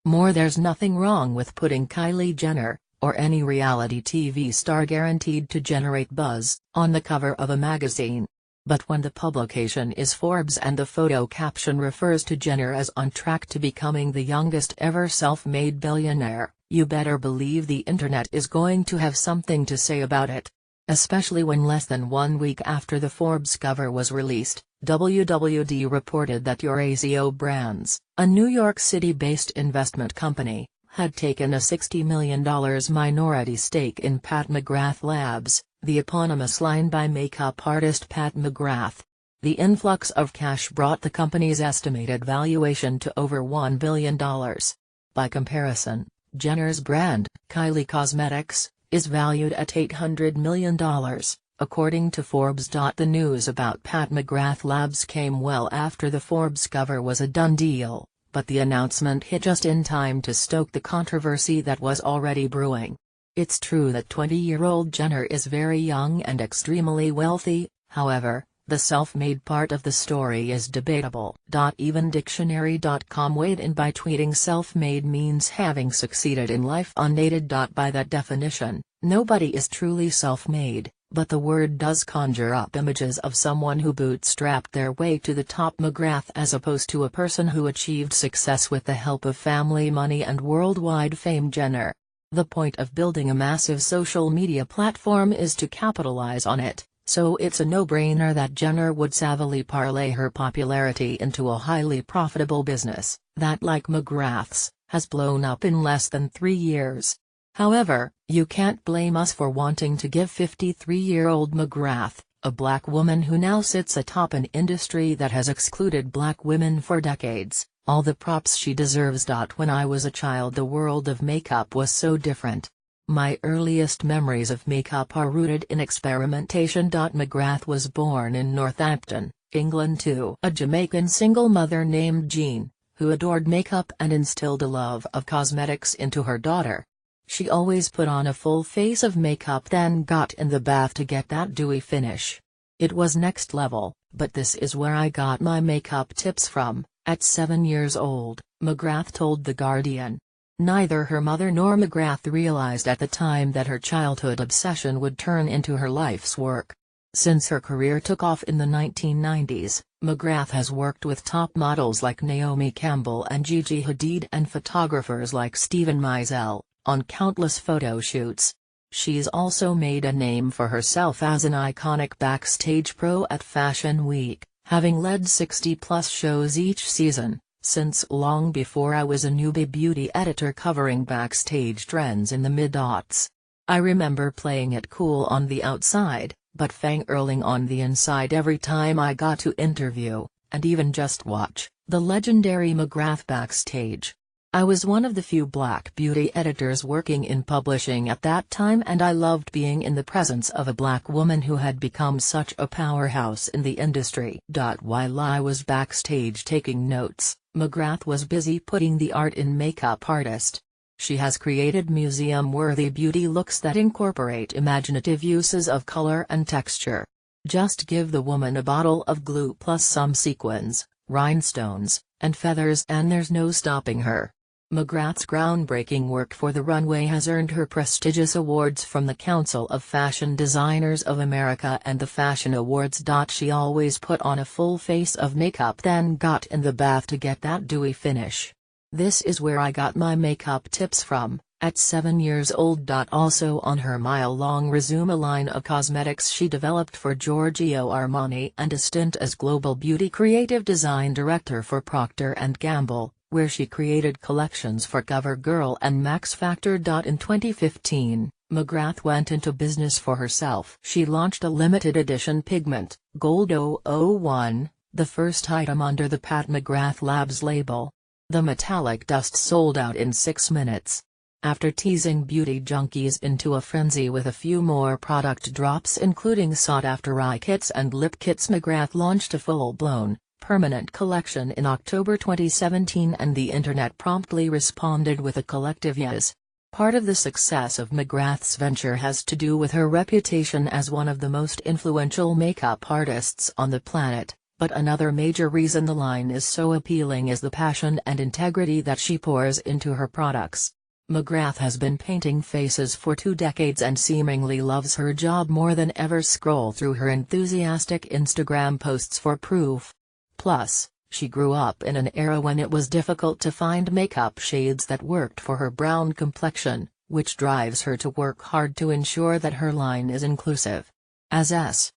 There's nothing wrong with putting Kylie Jenner, or any reality TV star guaranteed to generate buzz, on the cover of a magazine. But when the publication is Forbes and the photo caption refers to Jenner as on track to becoming the youngest ever self-made billionaire, you better believe the internet is going to have something to say about it. Especially when less than 1 week after the Forbes cover was released, WWD reported that Eurazeo Brands, a New York City-based investment company, had taken a $60 million minority stake in Pat McGrath Labs, the eponymous line by makeup artist Pat McGrath. The influx of cash brought the company's estimated valuation to over $1 billion. By comparison, Jenner's brand, Kylie Cosmetics, is valued at $800 million, according to Forbes. The news about Pat McGrath Labs came well after the Forbes cover was a done deal, but the announcement hit just in time to stoke the controversy that was already brewing. It's true that 20-year-old Jenner is very young and extremely wealthy, however, the self-made part of the story is debatable. Even Dictionary.com weighed in by tweeting self-made means having succeeded in life unaided. By that definition, nobody is truly self-made, but the word does conjure up images of someone who bootstrapped their way to the top. McGrath as opposed to a person who achieved success with the help of family money and worldwide fame. Jenner. The point of building a massive social media platform is to capitalize on it, so it's a no-brainer that Jenner would savvily parlay her popularity into a highly profitable business, that like McGrath's, has blown up in less than 3 years. However, you can't blame us for wanting to give 53-year-old McGrath, a black woman who now sits atop an industry that has excluded black women for decades, all the props she deserves. When I was a child, the world of makeup was so different. My earliest memories of makeup are rooted in experimentation. McGrath was born in Northampton, England to a Jamaican single mother named Jean, who adored makeup and instilled a love of cosmetics into her daughter. She always put on a full face of makeup, then got in the bath to get that dewy finish. It was next level, but this is where I got my makeup tips from. At 7 years old, McGrath told The Guardian. Neither her mother nor McGrath realized at the time that her childhood obsession would turn into her life's work. Since her career took off in the 1990s, McGrath has worked with top models like Naomi Campbell and Gigi Hadid and photographers like Steven Meisel, on countless photo shoots. She's also made a name for herself as an iconic backstage pro at Fashion Week, having led 60-plus shows each season, since long before I was a newbie beauty editor covering backstage trends in the mid-aughts. I remember playing it cool on the outside, but fangirling on the inside every time I got to interview, and even just watch, the legendary McGrath backstage. I was one of the few black beauty editors working in publishing at that time, and I loved being in the presence of a black woman who had become such a powerhouse in the industry. While I was backstage taking notes, McGrath was busy putting the art in makeup artist. She has created museum-worthy beauty looks that incorporate imaginative uses of color and texture. Just give the woman a bottle of glue plus some sequins, rhinestones, and feathers and there's no stopping her. McGrath's groundbreaking work for the runway has earned her prestigious awards from the Council of Fashion Designers of America and the Fashion Awards. She always put on a full face of makeup, then got in the bath to get that dewy finish. This is where I got my makeup tips from, at 7 years old. Also on her mile-long resume, a line of cosmetics she developed for Giorgio Armani and a stint as global beauty creative design director for Procter & Gamble, where she created collections for CoverGirl and Max Factor. In 2015, McGrath went into business for herself. She launched a limited edition pigment, Gold 001, the first item under the Pat McGrath Labs label. The metallic dust sold out in 6 minutes. After teasing beauty junkies into a frenzy with a few more product drops including sought-after eye kits and lip kits, McGrath launched a full-blown, permanent collection in October 2017 and the internet promptly responded with a collective yes. Part of the success of McGrath's venture has to do with her reputation as one of the most influential makeup artists on the planet. But another major reason the line is so appealing is the passion and integrity that she pours into her products. McGrath has been painting faces for 2 decades and seemingly loves her job more than ever. Scroll through her enthusiastic Instagram posts for proof. Plus, she grew up in an era when it was difficult to find makeup shades that worked for her brown complexion, which drives her to work hard to ensure that her line is inclusive. As S.